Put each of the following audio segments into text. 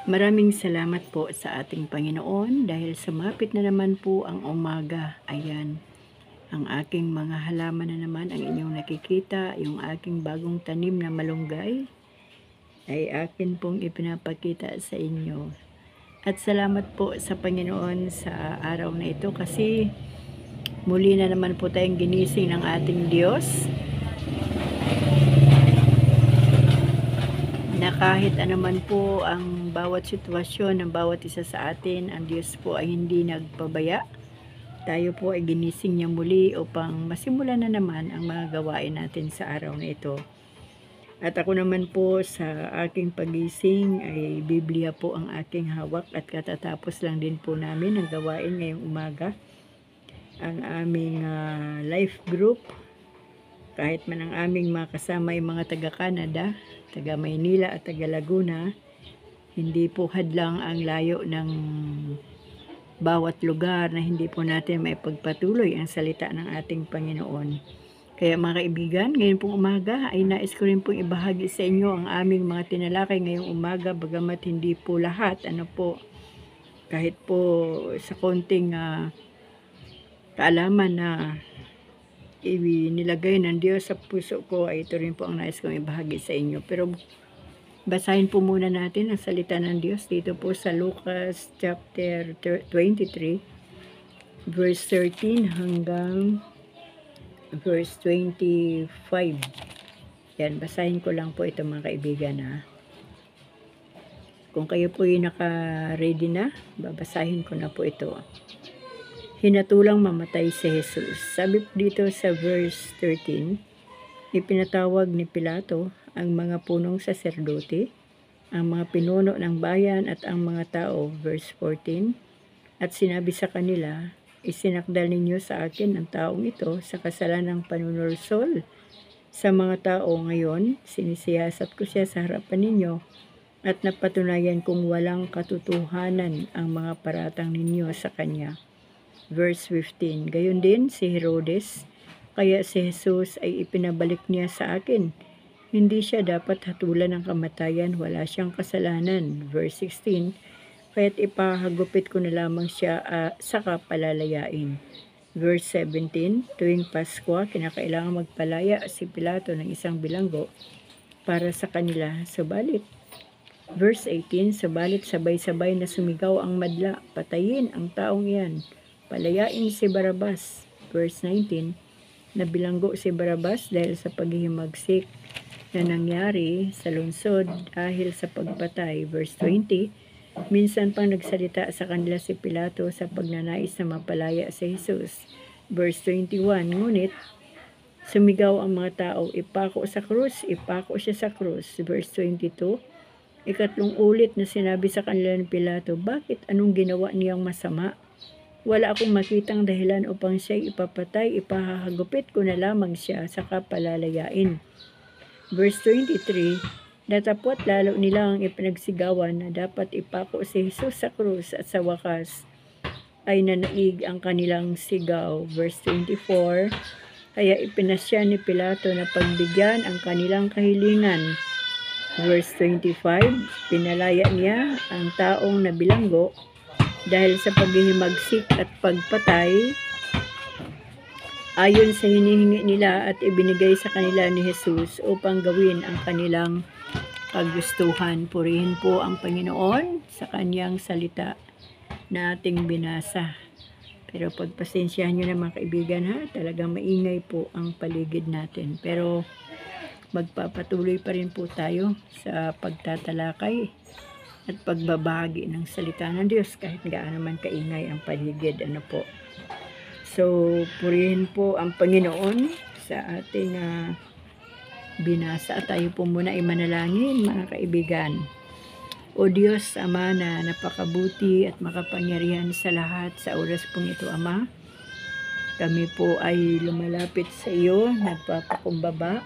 Maraming salamat po sa ating Panginoon dahil sumapit na naman po ang umaga. Ayan, ang aking mga halaman na naman ang inyong nakikita, yung aking bagong tanim na malunggay ay akin pong ipinapakita sa inyo. At salamat po sa Panginoon sa araw na ito kasi muli na naman po tayong ginising ng ating Diyos. Na kahit anuman po ang bawat sitwasyon ng bawat isa sa atin, ang Diyos po ay hindi nagpabaya. Tayo po ay ginising niya muli upang masimulan na naman ang mga gawain natin sa araw na ito. At ako naman po sa aking pagising ay Biblia po ang aking hawak at katatapos lang din po namin ang gawain ngayong umaga. Ang aming life group, kahit man ang aming mga kasama ay mga taga-Canada, taga Maynila at taga Laguna, hindi po hadlang ang layo ng bawat lugar na hindi po natin maipagpatuloy ang salita ng ating Panginoon. Kaya mga kaibigan, ngayon pong umaga ay nais ko rin pong ibahagi sa inyo ang aming mga tinalakay ngayong umaga, bagamat hindi po lahat, kahit po sa konting kaalaman na nilagay ng Diyos sa puso ko, ay ito rin po ang nais kong ibahagi sa inyo. Pero basahin po muna natin ang salita ng Diyos dito po sa Lucas chapter 23 verse 13 hanggang verse 25. Yan, basahin ko lang po ito mga kaibigan . Kung kayo po ay naka-ready na, babasahin ko na po ito. Hinatulang mamatay si Jesus. Sabi dito sa verse 13, ipinatawag ni Pilato ang mga punong saserdote, ang mga pinuno ng bayan at ang mga tao. Verse 14, at sinabi sa kanila, isinakdal ninyo sa akin ang taong ito sa kasalanang panunursol sa mga tao. Ngayon, sinisiyasat ko siya sa harapan ninyo at napatunayan kong walang katotohanan ang mga paratang ninyo sa kanya. Verse 15, gayon din si Herodes, kaya si Jesus ay ipinabalik niya sa akin. Hindi siya dapat hatulan ng kamatayan, wala siyang kasalanan. Verse 16, kaya't ipahagupit ko na lamang siya saka palalayain. Verse 17, tuwing Pasko, kinakailangan magpalaya si Pilato ng isang bilanggo para sa kanila. Subalit, verse 18, subalit sabay-sabay na sumigaw ang madla, patayin ang taong iyan. Palayain si Barabas. Verse 19, nabilanggo si Barabas dahil sa paghihimagsik na nangyari sa lungsod dahil sa pagpatay. Verse 20, minsan pang nagsalita sa kanila si Pilato sa pagnanais na mapalaya si Jesus. Verse 21, ngunit sumigaw ang mga tao, ipako sa krus, ipako siya sa krus. Verse 22, ikatlong ulit na sinabi sa kanila ni Pilato, bakit anong ginawa niyang masama? Wala akong makitang dahilan upang siya'y ipapatay, ipahahagupit ko na lamang siya saka palalayain. Verse 23, natapot lalo nilang ipinagsigawan na dapat ipako si Jesus sa krus at sa wakas ay nanaig ang kanilang sigaw. Verse 24, kaya ipinasya ni Pilato na pagbigyan ang kanilang kahilingan. Verse 25, pinalaya niya ang taong nabilanggo dahil sa paghihimagsik at pagpatay ayon sa hinihingi nila at ibinigay sa kanila ni Jesus upang gawin ang kanilang kagustuhan. Purihin po ang Panginoon sa kanyang salita na ating binasa. Pero pagpasensyahan nyo na mga kaibigan talagang maingay po ang paligid natin. Pero magpapatuloy pa rin po tayo sa pagtatalakay at pagbabahagi ng salita ng Diyos kahit gaano man kaingay ang paligid. So, purihin po ang Panginoon sa ating binasa. At tayo po muna ay manalangin mga kaibigan. O Diyos, Ama na napakabuti at makapangyarihan sa lahat, sa oras pong ito, Ama, kami po ay lumalapit sa iyo, nagpapakumbaba,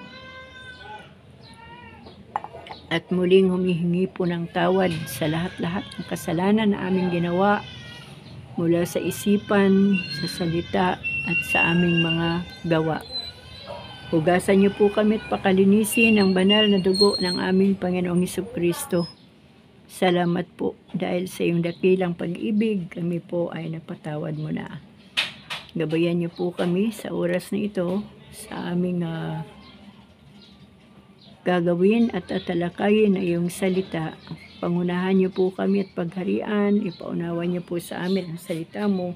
at muling humihingi po ng tawad sa lahat-lahat ng kasalanan na aming ginawa mula sa isipan, sa salita at sa aming mga gawa. Hugasan niyo po kami at pakalinisin ng banal na dugo ng aming Panginoong Hesukristo Salamat po dahil sa iyong dakilang pag-ibig, kami po ay napatawad mo na. Gabayan niyo po kami sa oras na ito sa aming gagawin at tatalakayin na iyong salita. Pangunahan niyo po kami at pagharian, ipaunawa niyo po sa amin ang salita mo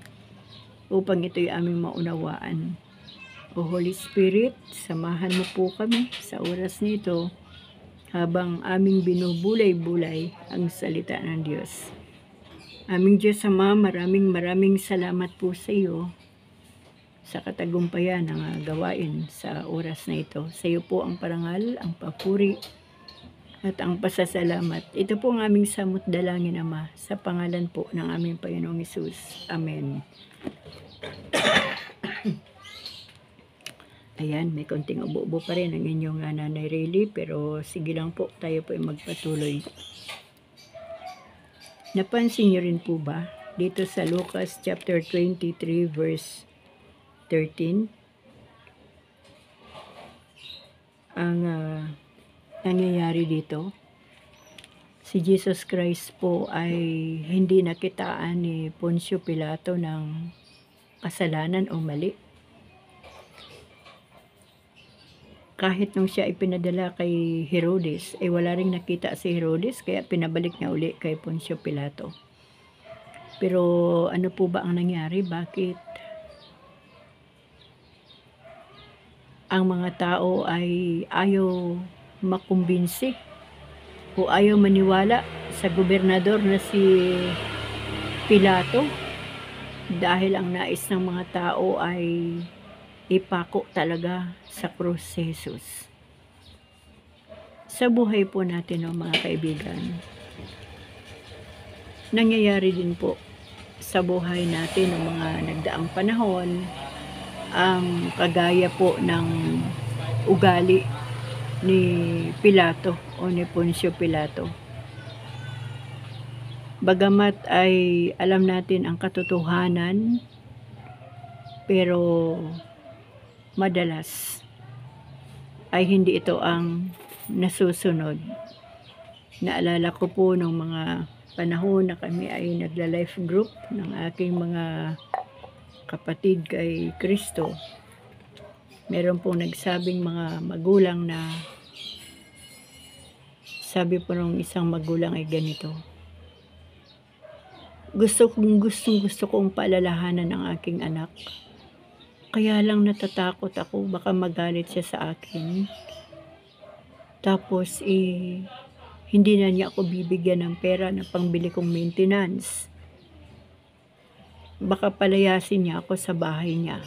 upang ito'y aming maunawaan. O Holy Spirit, samahan mo po kami sa oras nito habang aming binubulay-bulay ang salita ng Diyos. Aming Diyos Ama, maraming salamat po sa iyo sa katagumpayan ng gawain sa oras na ito. Sa iyo po ang parangal, ang papuri, at ang pasasalamat. Ito po ang aming samot dalangin, Ama, sa pangalan po ng aming Panginoong Hesus. Amen. Ayan, may konting ubo-ubo pa rin ang inyong Nanay Rayleigh, pero sige lang po, tayo po ay magpatuloy. Napansin niyo rin po ba dito sa Lucas chapter 23 verse 13 ang nangyayari dito? Si Jesus Christ po ay hindi nakitaan ni Poncio Pilato ng kasalanan o mali. Kahit nung siya ipinadala kay Herodes, ay wala ring nakita si Herodes, kaya pinabalik niya uli kay Poncio Pilato. Pero ano po ba ang nangyari? Bakit ang mga tao ay ayaw makumbinsi o ayaw maniwala sa gobernador na si Pilato? Dahil ang nais ng mga tao ay ipako talaga sa krus si Jesus. Sa buhay po natin, mga kaibigan, nangyayari din po sa buhay natin ng mga nagdaang panahon ang kagaya po ng ugali ni Pilato o ni Poncio Pilato. Bagamat ay alam natin ang katotohanan, pero madalas ay hindi ito ang nasusunod. Naalala ko po nung mga panahon na kami ay nagla-life group ng aking mga kapatid kay Kristo. Meron pong nagsabing mga magulang na sabi po nung isang magulang ay ganito: gusto kong paalalahanan ang aking anak. Kaya lang natatakot ako, baka magalit siya sa akin. Tapos hindi na niya ako bibigyan ng pera na pangbili kong maintenance. Baka palayasin niya ako sa bahay niya.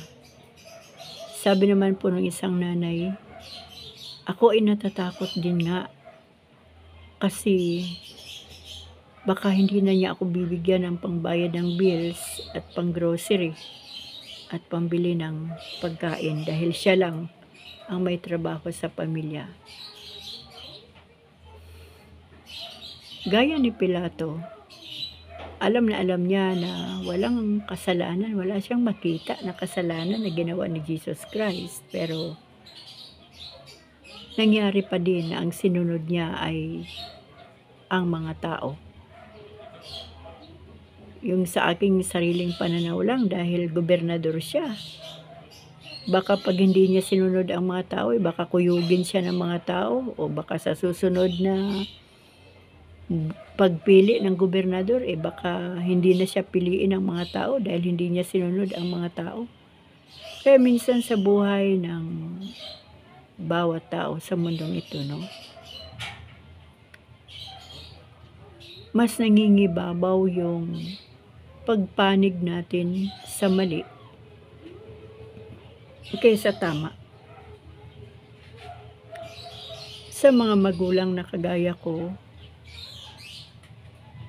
Sabi naman po ng isang nanay, ako ay natatakot din nga. Kasi baka hindi na niya ako bibigyan ng pangbayad ng bills at pang grocery at pambili ng pagkain dahil siya lang ang may trabaho sa pamilya. Gaya ni Pilato, alam niya na walang kasalanan, wala siyang makita na kasalanan na ginawa ni Jesus Christ, pero nangyari pa din na ang sinunod niya ay ang mga tao. Yung sa aking sariling pananaw lang, dahil gobernador siya. Baka pag hindi niya sinunod ang mga tao, baka kuyugin siya ng mga tao, o baka sa susunod na pagpili ng gobernador, baka hindi na siya piliin ng mga tao dahil hindi niya sinunod ang mga tao. Kaya minsan sa buhay ng bawat tao sa mundong ito, mas nangingibabaw yung pagpanig natin sa mali kaysa tama. Sa mga magulang na kagaya ko,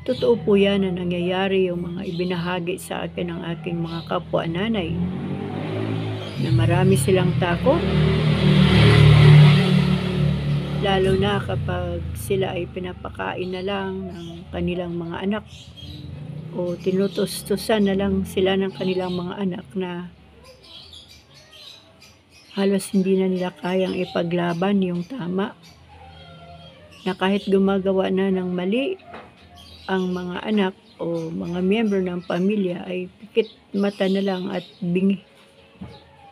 totoo po yan na nangyayari yung mga ibinahagi sa akin ng aking mga kapwa nanay na marami silang takot, lalo na kapag sila ay pinapakain na lang ng kanilang mga anak o tinutustusan na lang sila ng kanilang mga anak na halos hindi na nila kayang ipaglaban yung tama, na kahit gumagawa na ng mali ang mga anak o mga miyembro ng pamilya ay pikit mata na lang at bingi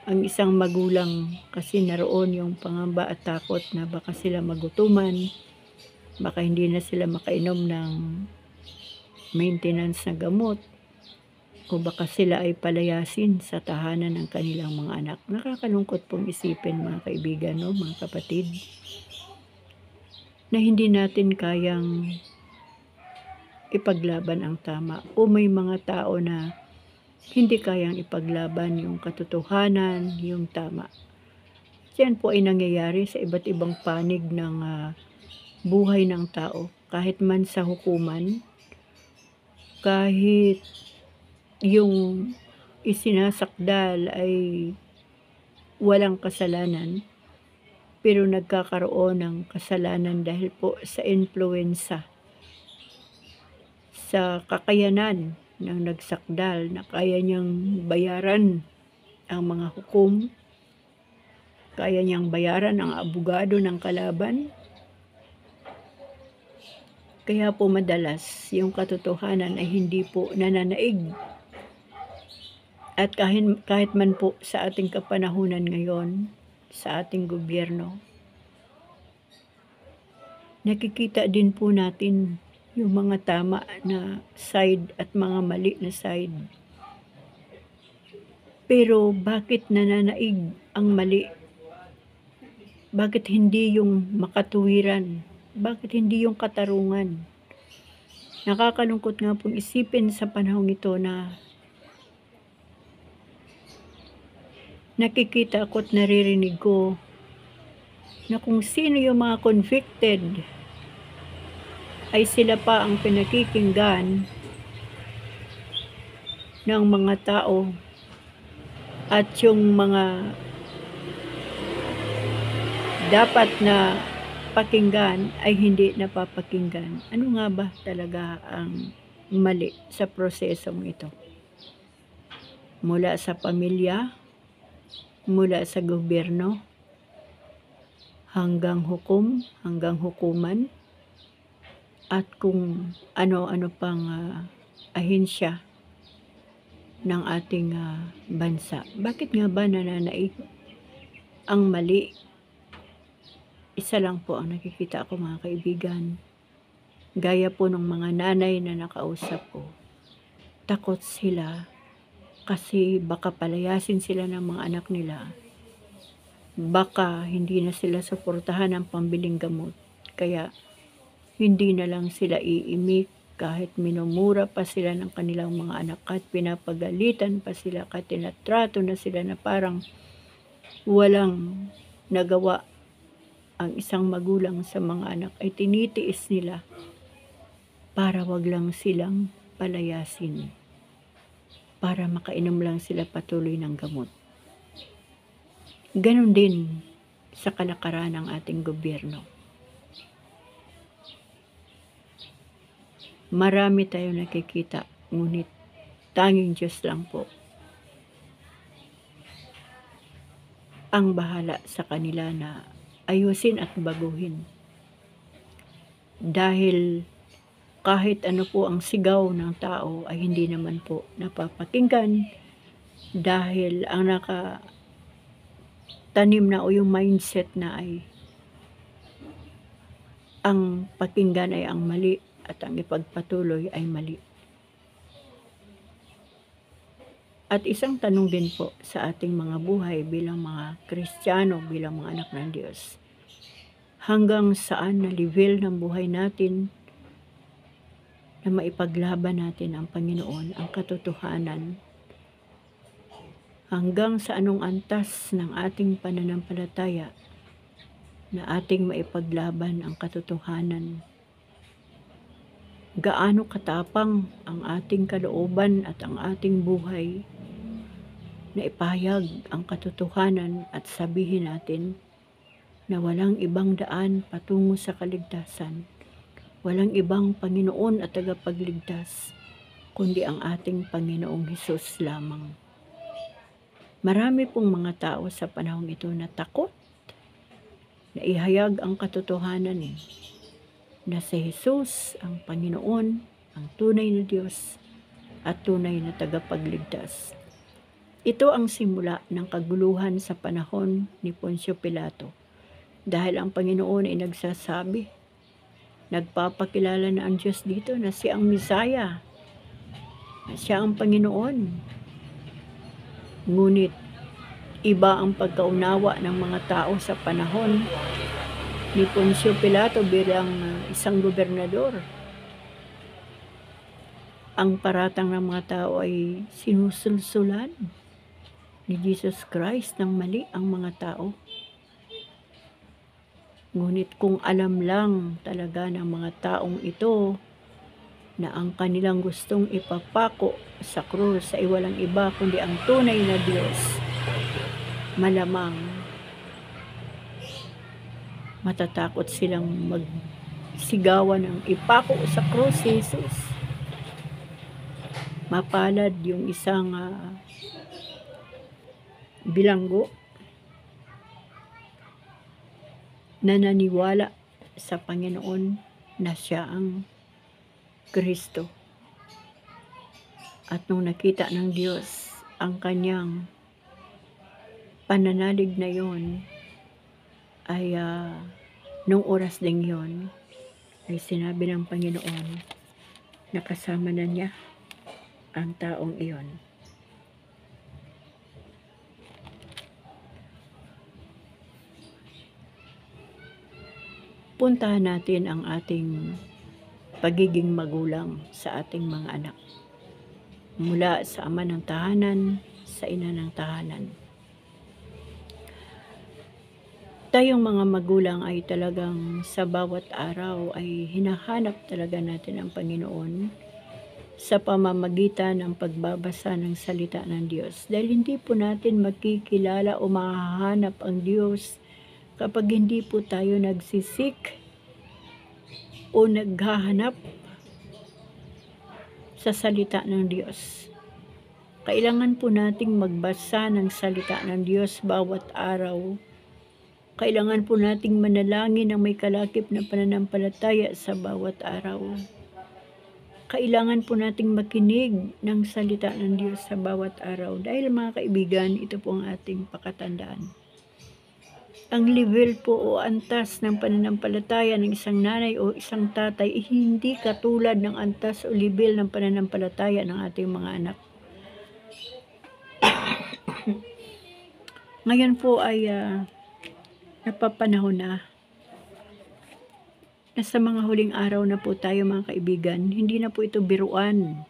ang isang magulang kasi naroon yung pangamba at takot na baka sila magutuman, baka hindi na sila makainom ng maintenance na gamot, o baka sila ay palayasin sa tahanan ng kanilang mga anak. Nakakalungkot pong isipin, mga kaibigan, no, mga kapatid, na hindi natin kayang ipaglaban ang tama, o may mga tao na hindi kayang ipaglaban yung katotohanan, yung tama. Yan po ay nangyayari sa iba't ibang panig ng buhay ng tao, kahit man sa hukuman, kahit yung isinasakdal ay walang kasalanan, pero nagkakaroon ng kasalanan dahil po sa influenza, sa kakayanan ng nagsakdal na kaya niyang bayaran ang mga hukom, kaya niyang bayaran ang abogado ng kalaban. Kaya po madalas yung katotohanan ay hindi po nananaig. At kahit man po sa ating kapanahunan ngayon, sa ating gobyerno, nakikita din po natin yung mga tama na side at mga mali na side. Pero bakit nananaig ang mali? Bakit hindi yung makatuwiran? Bakit hindi yung katarungan? Nakakalungkot nga pong isipin sa panahong ito na nakikita ko at naririnig ko na kung sino yung mga convicted ay sila pa ang pinakikinggan ng mga tao, at yung mga dapat na pakinggan ay hindi napapakinggan. Ano nga ba talaga ang mali sa prosesong ito? Mula sa pamilya, mula sa gobyerno, hanggang hukom, hanggang hukuman, at kung ano-ano pang ahensya ng ating bansa. Bakit nga ba nananaig ang mali? Isa lang po ang nakikita ko, mga kaibigan. Gaya po ng mga nanay na nakausap ko, takot sila kasi baka palayasin sila ng mga anak nila. Baka hindi na sila suportahan ng pambiling gamot. Kaya hindi na lang sila iimik kahit minumura pa sila ng kanilang mga anak, kahit pinapagalitan pa sila, kahit tinatrato na sila na parang walang nagawa ang isang magulang sa mga anak, ay tinitiis nila para wag lang silang palayasin, para makainom lang sila patuloy ng gamot. Ganon din sa kalakaran ng ating gobyerno. Marami tayo nakikita, ngunit tanging Diyos lang po ang bahala sa kanila na ayusin at baguhin. Dahil kahit ano po ang sigaw ng tao ay hindi naman po napapakinggan, dahil ang nakatanim na o yung mindset na ay ang pakinggan ay ang mali at ang ipagpatuloy ay mali. At isang tanong din po sa ating mga buhay bilang mga Kristiyano, bilang mga anak ng Diyos. Hanggang saan na level ng buhay natin na maipaglaban natin ang Panginoon, ang katotohanan? Hanggang sa anong antas ng ating pananampalataya na ating maipaglaban ang katotohanan? Gaano katapang ang ating kalooban at ang ating buhay na ipahayag ang katotohanan at sabihin natin na walang ibang daan patungo sa kaligtasan, walang ibang Panginoon at tagapagligtas, kundi ang ating Panginoong Hesus lamang. Marami pong mga tao sa panahong ito na takot na ihayag ang katotohanan na si Hesus ang Panginoon, ang tunay na Diyos at tunay na tagapagligtas. Ito ang simula ng kaguluhan sa panahon ni Poncio Pilato dahil ang Panginoon ay nagsasabi, nagpapakilala na ang Diyos dito na siya ang Misaya, na siya ang Panginoon. Ngunit iba ang pagkaunawa ng mga tao sa panahon ni Poncio Pilato bilang isang gobernador. Ang paratang ng mga tao ay sinusulsulan ni Jesus Christ ng mali ang mga tao. Ngunit kung alam lang talaga ng mga taong ito na ang kanilang gustong ipapako sa krus ay walang iba kundi ang tunay na Diyos, malamang matatakot silang magsigawan ng ipako sa krus si Jesus. Mapalad yung isang bilanggo na naniwala sa Panginoon na siya ang Kristo. At nung nakita ng Diyos ang kanyang pananalig na yon, ay nung oras ding yon, ay sinabi ng Panginoon na kasama na niya ang taong iyon. Puntahan natin ang ating pagiging magulang sa ating mga anak. Mula sa ama ng tahanan, sa ina ng tahanan. Tayong mga magulang ay talagang sa bawat araw ay hinahanap talaga natin ang Panginoon sa pamamagitan ng pagbabasa ng salita ng Diyos. Dahil hindi po natin makikilala o mahahanap ang Diyos kapag hindi po tayo nagsisik o naghahanap sa salita ng Diyos. Kailangan po nating magbasa ng salita ng Diyos bawat araw. Kailangan po nating manalangin ng may kalakip na pananampalataya sa bawat araw. Kailangan po nating makinig ng salita ng Diyos sa bawat araw. Dahil mga kaibigan, ito po ang ating pakatandaan. Ang level po o antas ng pananampalataya ng isang nanay o isang tatay ay hindi katulad ng antas o level ng pananampalataya ng ating mga anak. Ngayon po ay napapanahon na sa mga huling araw na po tayo mga kaibigan. Hindi na po ito biruan.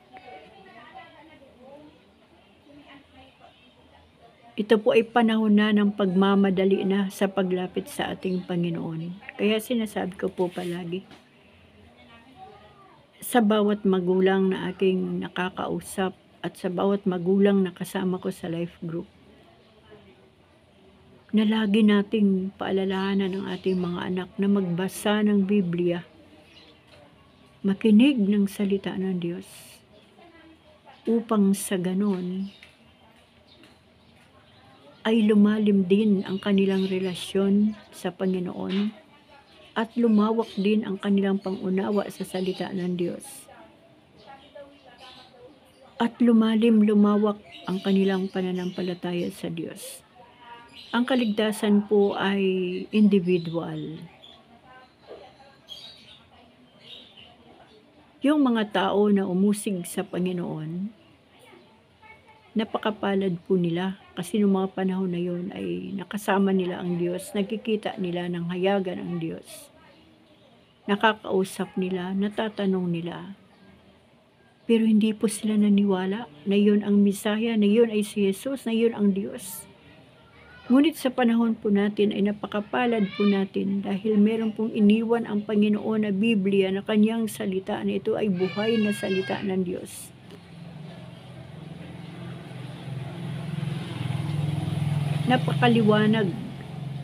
Ito po ay panahon na ng pagmamadali na sa paglapit sa ating Panginoon. Kaya sinasabi ko po palagi, sa bawat magulang na aking nakakausap at sa bawat magulang na kasama ko sa life group, na lagi nating paalalahanan ng ating mga anak na magbasa ng Biblia, makinig ng salita ng Diyos, upang sa ganon ay lumalim din ang kanilang relasyon sa Panginoon at lumawak din ang kanilang pangunawa sa salita ng Diyos. At lumawak ang kanilang pananampalataya sa Diyos. Ang kaligtasan po ay individual. Yung mga tao na umusig sa Panginoon, napakapalad po nila kasi noong mga panahon na yun ay nakasama nila ang Diyos, nakikita nila ng hayagan ang Diyos, nakakausap nila, natatanong nila, pero hindi po sila naniwala na yun ang Misaya, na yun ay si Jesus, na yun ang Diyos. Ngunit sa panahon po natin ay napakapalad po natin dahil meron pong iniwan ang Panginoon na Biblia na kanyang salita na ito ay buhay na salita ng Diyos. Napakaliwanag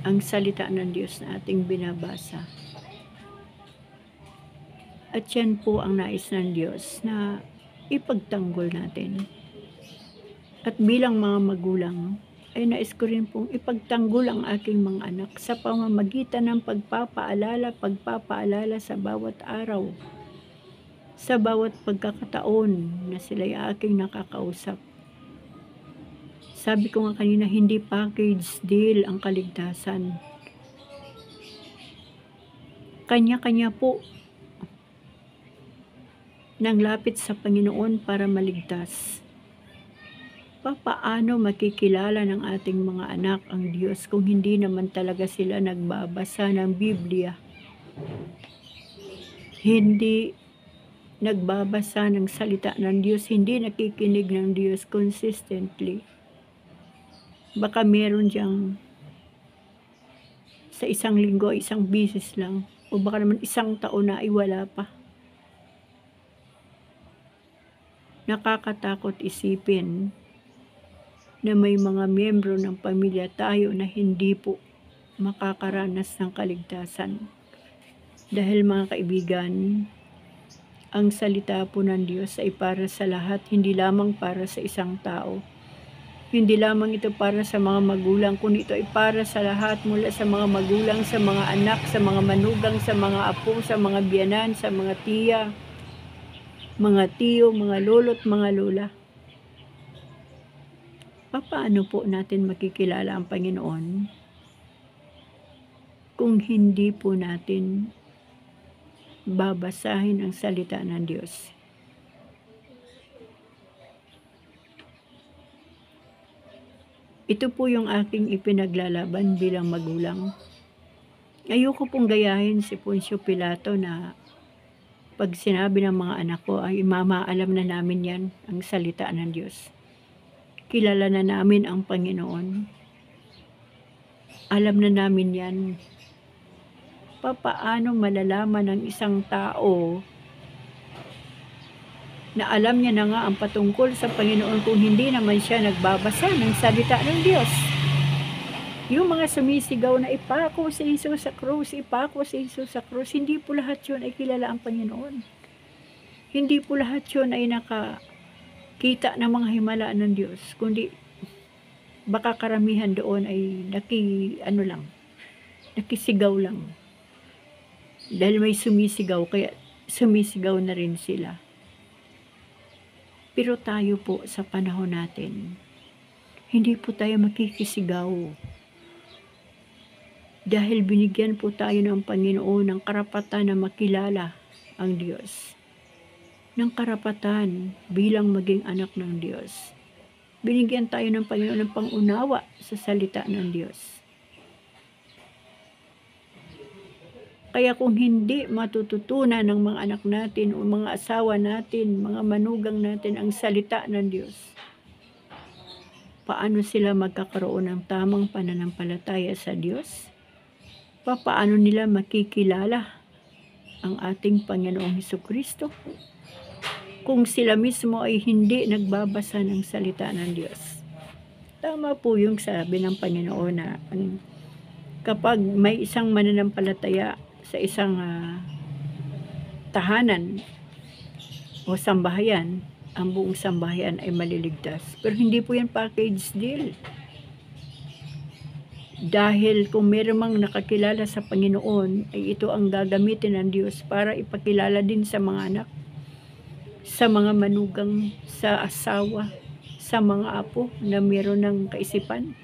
ang salita ng Diyos na ating binabasa. At yan po ang nais ng Diyos na ipagtanggol natin. At bilang mga magulang, ay nais ko rin pong ipagtanggol ang aking mga anak sa pamamagitan ng pagpapaalala sa bawat araw sa bawat pagkakataon na sila'y aking nakakausap. Sabi ko nga kanina, hindi package deal ang kaligtasan. Kanya-kanya po nang lapit sa Panginoon para maligtas. Papaano makikilala ng ating mga anak ang Diyos kung hindi naman talaga sila nagbabasa ng Biblia? Hindi nagbabasa ng salita ng Diyos, hindi nakikinig ng Diyos consistently. Baka meron diyang sa isang linggo, isang bisis lang, o baka naman isang taon na ay wala pa. Nakakatakot isipin na may mga miyembro ng pamilya tayo na hindi po makakaranas ng kaligtasan. Dahil mga kaibigan, ang salita po ng Diyos ay para sa lahat, hindi lamang para sa isang tao. Hindi lamang ito para sa mga magulang, kundi ito ay para sa lahat, mula sa mga magulang, sa mga anak, sa mga manugang, sa mga apo, sa mga biyanan, sa mga tiya, mga tiyo, mga lolo't mga lola. Paano po natin makikilala ang Panginoon kung hindi po natin babasahin ang salita ng Diyos? Ito po yung aking ipinaglalaban bilang magulang. Ayoko pong gayahin si Poncio Pilato na pag sinabi ng mga anak ko ay mama, alam na namin yan, ang salita ng Diyos. Kilala na namin ang Panginoon. Alam na namin yan. Paano malalaman ng isang tao na alam niya na nga ang patungkol sa Panginoon kung hindi naman siya nagbabasa ng salita ng Diyos? Yung mga sumisigaw na ipako si Jesus sa krus, ipako si Jesus sa krus, hindi po lahat yun ay kilala ang Panginoon. Hindi po lahat yun ay nakakita ng mga himala ng Diyos, kundi baka karamihan doon ay nakisigaw lang. Dahil may sumisigaw, kaya sumisigaw na rin sila. Pero tayo po sa panahon natin, hindi po tayo makikisigaw. Dahil binigyan po tayo ng Panginoon ng karapatan na makilala ang Diyos. Ng karapatan bilang maging anak ng Diyos. Binigyan tayo ng Panginoon ng pangunawa sa salita ng Diyos. Kaya kung hindi matututunan ng mga anak natin o mga asawa natin, mga manugang natin ang salita ng Diyos, paano sila magkakaroon ng tamang pananampalataya sa Diyos? Paano nila makikilala ang ating Panginoong Hesukristo kung sila mismo ay hindi nagbabasa ng salita ng Diyos? Tama po yung sabi ng Panginoon na kapag may isang mananampalataya sa isang tahanan o sambahayan, ang buong sambahayan ay maliligtas. Pero hindi po yan package deal. Dahil kung meron mang nakakilala sa Panginoon, ay ito ang gagamitin ng Diyos para ipakilala din sa mga anak, sa mga manugang, sa asawa, sa mga apo na meron ng kaisipan.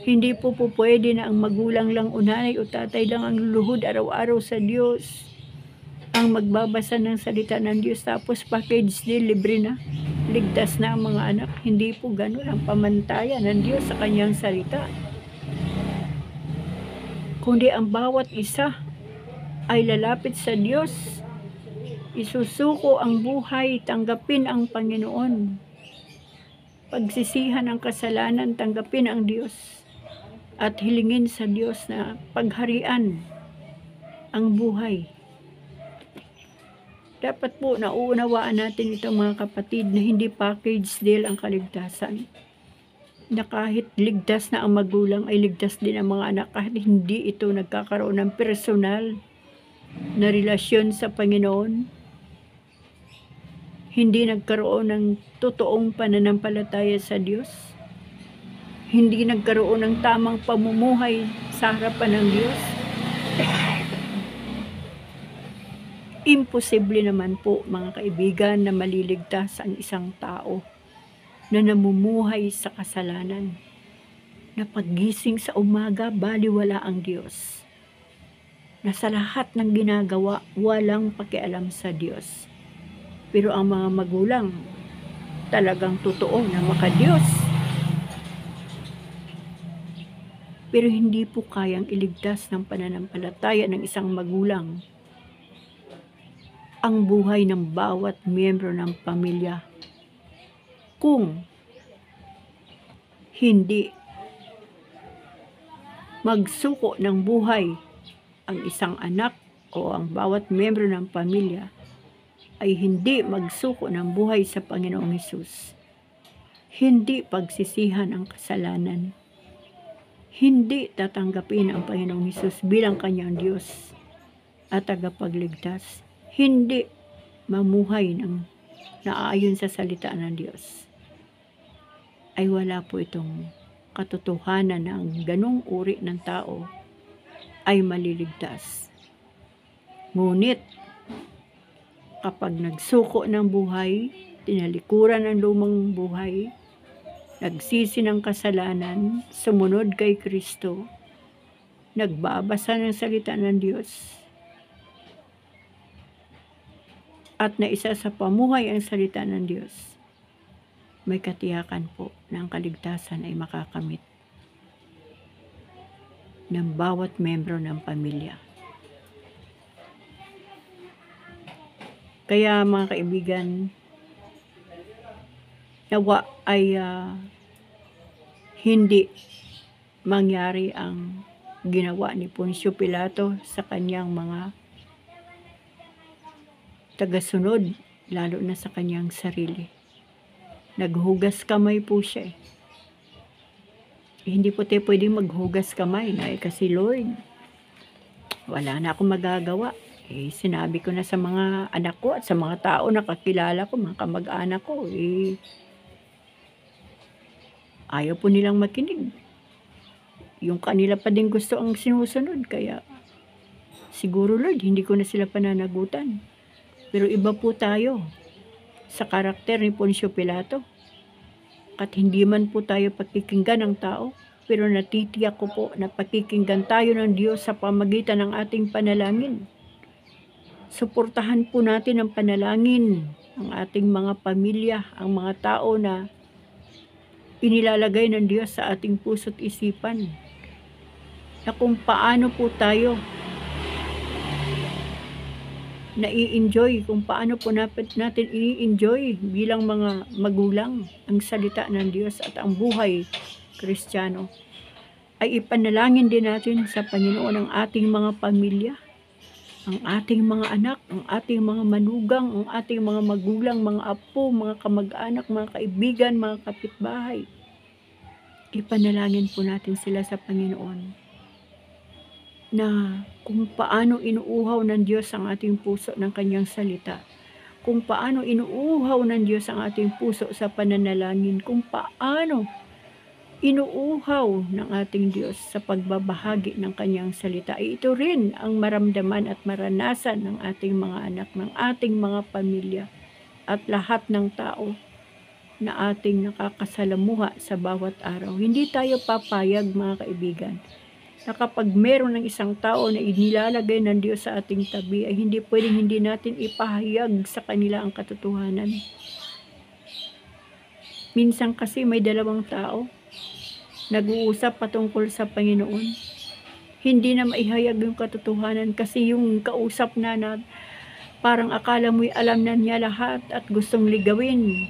Hindi po pwede na ang magulang lang o nanay o tatay lang ang luluhod araw-araw sa Diyos, ang magbabasa ng salita ng Diyos, tapos package deal, libre na, ligtas na ang mga anak. Hindi po ganun ang pamantayan ng Diyos sa kanyang salita. Kundi ang bawat isa ay lalapit sa Diyos, isusuko ang buhay, tanggapin ang Panginoon, pagsisihan ang kasalanan, tanggapin ang Diyos, at hilingin sa Diyos na pagharian ang buhay. Dapat po nauunawaan natin itong mga kapatid na hindi package deal ang kaligtasan. Na kahit ligtas na ang magulang ay ligtas din ang mga anak kahit hindi ito nagkakaroon ng personal na relasyon sa Panginoon. Hindi nagkaroon ng totoong pananampalataya sa Diyos. Hindi nagkaroon ng tamang pamumuhay sa harapan ng Diyos. Imposible naman po mga kaibigan na maliligtas ang isang tao na namumuhay sa kasalanan, na paggising sa umaga baliwala ang Diyos, na sa lahat ng ginagawa walang pakialam sa Diyos. Pero ang mga magulang talagang totoo na makadiyos, pero hindi po kayang iligtas ng pananampalataya ng isang magulang ang buhay ng bawat miyembro ng pamilya kung hindi magsuko ng buhay ang isang anak o ang bawat miyembro ng pamilya ay hindi magsuko ng buhay sa Panginoong Hesus. Hindi pagsisihan ang kasalanan. Hindi tatanggapin ang Panginoong Hesus bilang kanyang Diyos at tagapagligtas. Hindi mamuhay ng naayon sa salita ng Diyos. Ay wala po itong katotohanan na ang ganong uri ng tao ay maliligtas. Ngunit, kapag nagsuko ng buhay, tinalikuran ang lumang buhay, nagsisi ng kasalanan, sumunod kay Kristo, nagbabasa ng salita ng Diyos, at naisa sa pamuhay ang salita ng Diyos, may katiyakan po na ang kaligtasan ay makakamit ng bawat membro ng pamilya. Kaya mga kaibigan, nawa ay hindi mangyari ang ginawa ni Poncio Pilato sa kanyang mga tagasunod, lalo na sa kanyang sarili. Naghugas kamay po siya eh. Hindi po tayo pwedeng maghugas kamay na kasi Lord, wala na akong magagawa. Sinabi ko na sa mga anak ko at sa mga tao na kakilala ko, mga kamag-anak ko, ayaw po nilang makinig. Yung kanila pa din gusto ang sinusunod, kaya siguro Lord, hindi ko na sila pananagutan. Pero iba po tayo sa karakter ni Poncio Pilato. At hindi man po tayo pakikinggan ng tao, pero natitiyak ko po na pakikinggan tayo ng Diyos sa pamagitan ng ating panalangin. Suportahan po natin ang panalangin ang ating mga pamilya, ang mga tao na inilalagay ng Diyos sa ating puso't isipan. Na kung paano po tayo nai-enjoy, kung paano po natin i-enjoy bilang mga magulang ang salita ng Diyos at ang buhay Kristiyano, ay ipanalangin din natin sa Panginoon ang ating mga pamilya, ang ating mga anak, ang ating mga manugang, ang ating mga magulang, mga apo, mga kamag-anak, mga kaibigan, mga kapitbahay. Ipanalangin po natin sila sa Panginoon na kung paano inuuhaw ng Diyos ang ating puso ng kanyang salita, kung paano inuuhaw ng Diyos ang ating puso sa pananalangin, kung paano inuuhaw ng ating Diyos sa pagbabahagi ng kanyang salita. Ito rin ang maramdaman at maranasan ng ating mga anak, ng ating mga pamilya, at lahat ng tao na ating nakakasalamuha sa bawat araw. Hindi tayo papayag mga kaibigan na kapag meron ng isang tao na inilalagay ng Diyos sa ating tabi, ay hindi pwedeng hindi natin ipahayag sa kanila ang katotohanan. Minsan kasi may dalawang tao nag-uusap patungkol sa Panginoon. Hindi na maihayag yung katotohanan kasi yung kausap na parang akala mo'y alam na niya lahat at gustong ligawin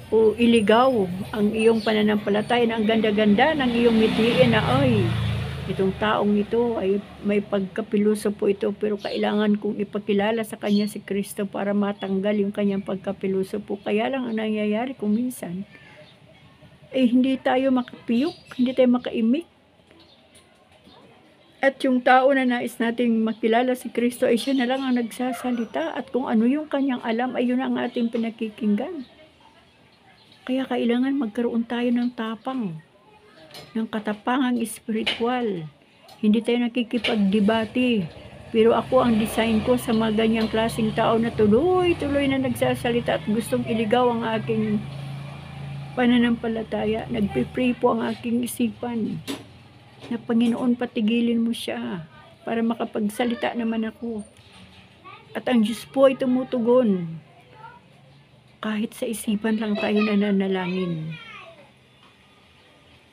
o iligaw ang iyong pananampalataya na ang ganda-ganda ng iyong mitiin na ay itong taong ito ay may pagkapiluso po ito, pero kailangan kong ipakilala sa kanya si Kristo para matanggal yung kanyang pagkapiluso po. Kaya lang ang nangyayari kung minsan hindi tayo makapiyok, hindi tayo makaimik. At yung tao na nais nating makilala si Kristo ay siya na lang ang nagsasalita, at kung ano yung kanyang alam ay yun ang ating pinakikinggan. Kaya kailangan magkaroon tayo ng tapang, ng katapangang espiritual. Hindi tayo nakikipagdebate Pero ako, ang design ko sa mga ganyang klaseng tao na tuloy-tuloy na nagsasalita at gustong iligaw ang aking pananampalataya, nagpipray po ang aking isipan na Panginoon, patigilin mo siya para makapagsalita naman ako. At ang Diyos po ay tumutugon. Kahit sa isipan lang tayo nananalangin.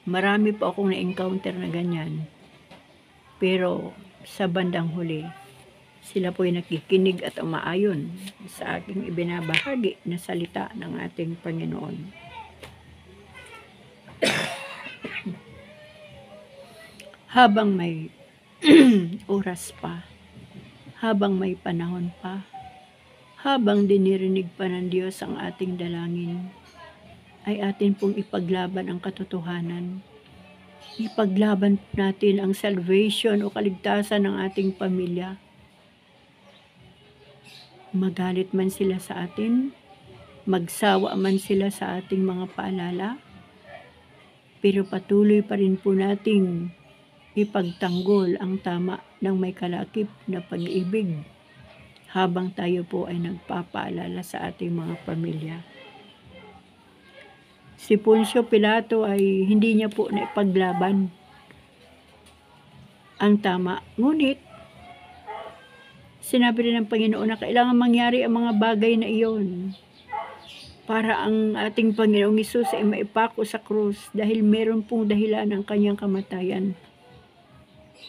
Marami po akong na-encounter na ganyan. Pero sa bandang huli, sila po ay nakikinig at umaayon sa aking ibinabahagi na salita ng ating Panginoon. Habang may oras pa, habang may panahon pa, habang dinirinig pa ng Diyos ang ating dalangin, ay atin pong ipaglaban ang katotohanan. Ipaglaban natin ang salvation o kaligtasan ng ating pamilya. Magalit man sila sa atin, magsawa man sila sa ating mga paalala, pero patuloy pa rin po nating ipagtanggol ang tama ng may kalakip na pag-ibig habang tayo po ay nagpapaalala sa ating mga pamilya. Si Poncio Pilato ay hindi niya po naipaglaban ang tama. Ngunit, sinabi rin ng Panginoon na kailangan mangyari ang mga bagay na iyon para ang ating Panginoong Hesus ay maipako sa krus dahil meron pong dahilan ang kanyang kamatayan.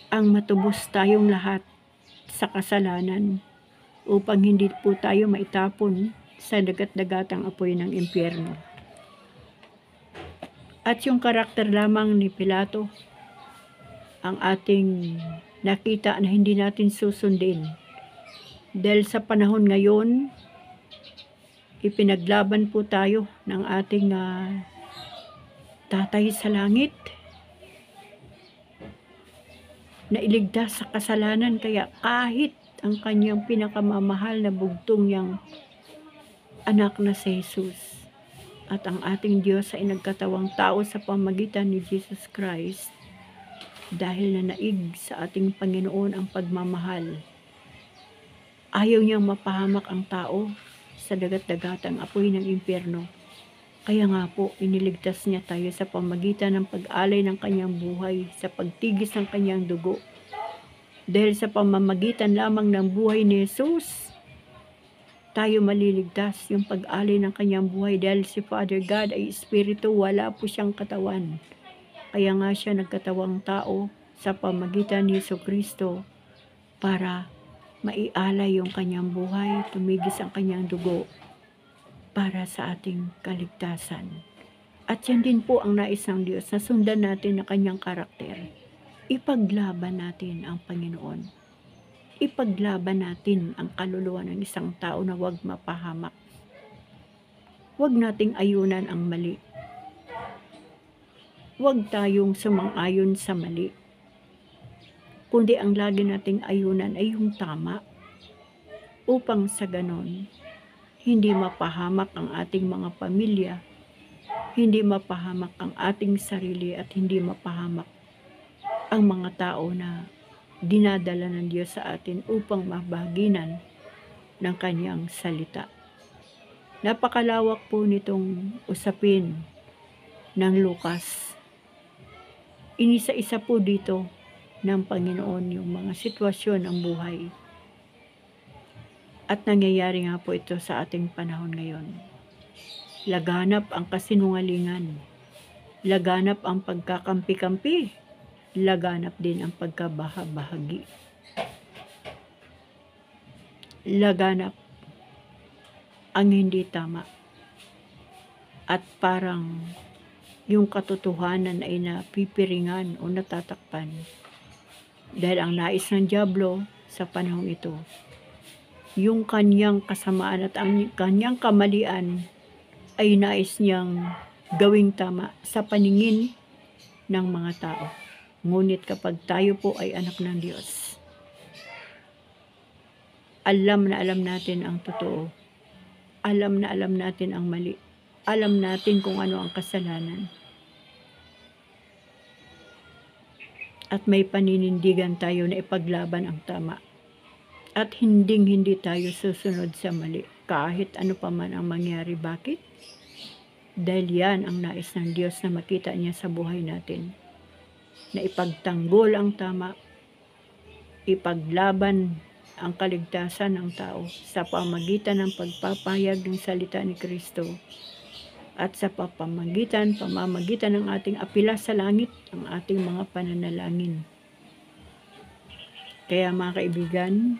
Ang matubos tayong lahat sa kasalanan upang hindi po tayo maitapon sa dagat-dagatang apoy ng impyerno. At yung karakter lamang ni Pilato ang ating nakita na hindi natin susundin. Dahil sa panahon ngayon, ipinaglaban po tayo ng ating Tatay sa langit na iligtas sa kasalanan, kaya kahit ang kanyang pinakamamahal na bugtong niyang anak na si Jesus at ang ating Diyos ay nagkatawang tao sa pamagitan ni Jesus Christ dahil na naig sa ating Panginoon ang pagmamahal. Ayaw niyang mapahamak ang tao sa dagat-dagatang apoy ng impyerno. Kaya nga po, iniligtas niya tayo sa pamagitan ng pag-alay ng kanyang buhay, sa pagtigis ng kanyang dugo. Dahil sa pamamagitan lamang ng buhay ni Jesus, tayo maliligtas, yung pag-alay ng kanyang buhay. Dahil si Father God ay Espiritu, wala po siyang katawan. Kaya nga siya nagkatawang tao sa pamagitan ni Jesucristo para maialay yung kanyang buhay, tumigis ang kanyang dugo para sa ating kaligtasan. At yan din po ang nais ng Diyos, na sundan natin ang kanyang karakter. Ipaglaban natin ang Panginoon. Ipaglaban natin ang kaluluwa ng isang tao na huwag mapahamak. Huwag nating ayunan ang mali. Huwag tayong sumang-ayon sa mali. Kundi ang lagi nating ayunan ay yung tama. Upang sa ganon, hindi mapahamak ang ating mga pamilya, hindi mapahamak ang ating sarili at hindi mapahamak ang mga tao na dinadala ng Diyos sa atin upang mabaginan ng kanyang salita. Napakalawak po nitong usapin ng Lucas. Inisa-isa po dito ng Panginoon yung mga sitwasyon ng buhay. At nangyayari nga po ito sa ating panahon ngayon. Laganap ang kasinungalingan. Laganap ang pagkakampi-kampi. Laganap din ang pagkabaha-bahagi. Laganap ang hindi tama. At parang yung katotohanan ay napipiringan o natatakpan. Dahil ang nais ng dyablo sa panahon ito, yung kanyang kasamaan at ang kanyang kamalian ay nais niyang gawing tama sa paningin ng mga tao. Ngunit kapag tayo po ay anak ng Diyos, alam na alam natin ang totoo. Alam na alam natin ang mali. Alam natin kung ano ang kasalanan. At may paninindigan tayo na ipaglaban ang tama. At hindi tayo susunod sa mali kahit ano pa man ang mangyari. Bakit? Dahil yan ang nais ng Diyos na makita niya sa buhay natin. Na ipagtanggol ang tama, ipaglaban ang kaligtasan ng tao sa pamamagitan ng pagpapahayag ng salita ni Kristo at sa pamamagitan ng ating apila sa langit, ang ating mga pananalangin. Kaya mga kaibigan,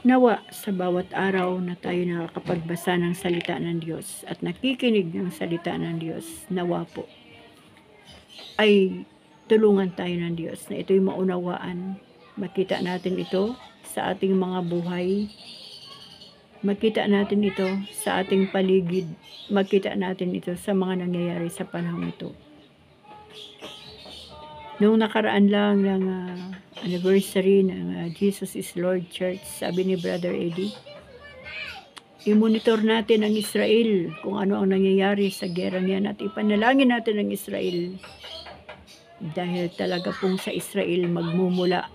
nawa sa bawat araw na tayo nakakapagbasa ng salita ng Diyos at nakikinig ng salita ng Diyos, nawa po ay tulungan tayo ng Diyos na ito'y maunawaan. Makita natin ito sa ating mga buhay. Makita natin ito sa ating paligid. Makita natin ito sa mga nangyayari sa panahon ito. Noong nakaraan lang ng anniversary ng Jesus is Lord Church, sabi ni Brother Eddie, i-monitor natin ang Israel kung ano ang nangyayari sa gerang yan at ipanalangin natin ang Israel. Dahil talaga pong sa Israel magmumula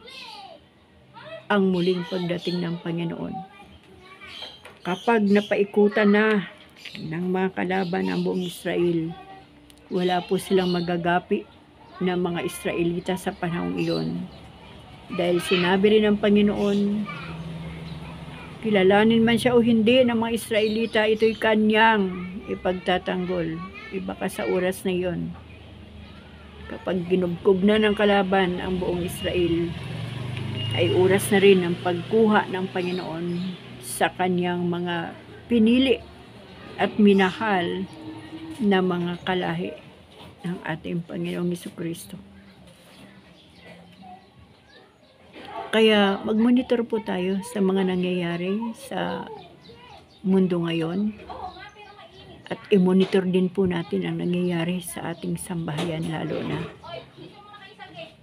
ang muling pagdating ng Panginoon. Kapag napaikutan na ng mga kalaban ang buong Israel, wala po silang magagapi ng mga Israelita sa panahong iyon. Dahil sinabi rin ng Panginoon, kilalanin man siya o hindi ng mga Israelita, ito'y kanyang ipagtatanggol. Iba ka sa oras na iyon. Kapag ginubkob na ng kalaban ang buong Israel, ay oras na rin ang pagkuha ng Panginoon sa kanyang mga pinili at minahal na mga kalahi ng ating Panginoong Jesucristo. Kaya mag-monitor po tayo sa mga nangyayari sa mundo ngayon at i-monitor din po natin ang nangyayari sa ating sambahayan lalo na.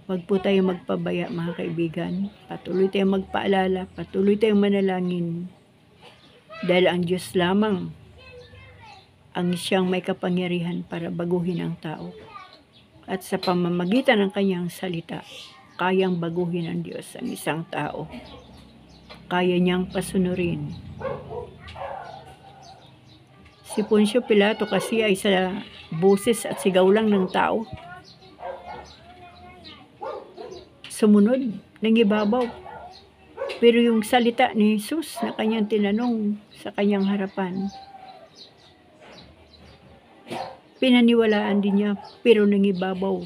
Huwag po tayo magpabaya mga kaibigan. Patuloy tayong magpaalala, patuloy tayong manalangin. Dahil ang Diyos lamang ang siyang may kapangyarihan para baguhin ang tao. At sa pamamagitan ng kanyang salita, kayang baguhin ng Diyos ang isang tao. Kaya niyang pasunurin. Si Poncio Pilato kasi ay sa boses at sigaw lang ng tao. Sumunod, nangibabaw. Pero yung salita ni Jesus na kanyang tinanong sa kanyang harapan, pinaniwalaan din niya, pero nangibabaw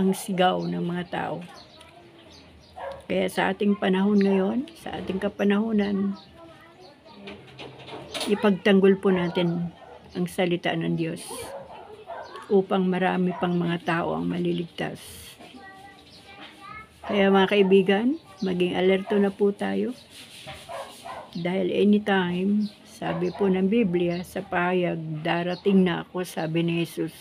ang sigaw ng mga tao. Kaya sa ating panahon ngayon, sa ating kapanahunan, ipagtanggol po natin ang salita ng Diyos upang marami pang mga tao ang maliligtas. Kaya mga kaibigan, maging alerto na po tayo dahil anytime, sabi po ng Biblia sa pahayag, darating na ako, sabi ni Jesus.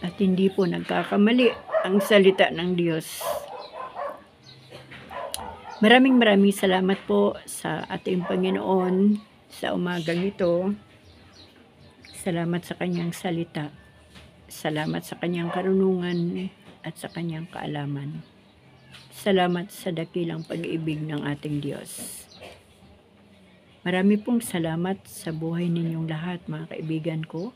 At hindi po nagkakamali ang salita ng Diyos. Maraming salamat po sa ating Panginoon sa umagang ito. Salamat sa kanyang salita. Salamat sa kanyang karunungan at sa kanyang kaalaman. Salamat sa dakilang pag-ibig ng ating Diyos. Marami pong salamat sa buhay ninyong lahat, mga kaibigan ko.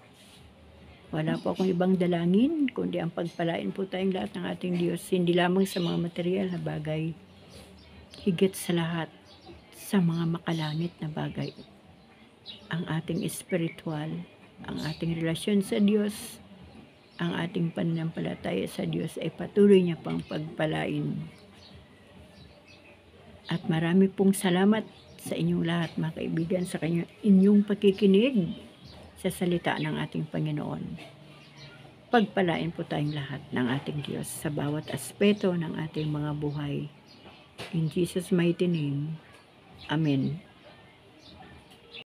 Wala po akong ibang dalangin, kundi ang pagpalain po tayong lahat ng ating Diyos, hindi lamang sa mga material na bagay, higit sa lahat sa mga makalangit na bagay. Ang ating espiritual, ang ating relasyon sa Diyos, ang ating pananampalataya sa Diyos ay patuloy niya pang pagpalain. At marami pong salamat sa inyong lahat, mga kaibigan, sa inyong pakikinig sa salita ng ating Panginoon. Pagpalain po tayong lahat ng ating Diyos sa bawat aspeto ng ating mga buhay. In Jesus' mighty name, Amen.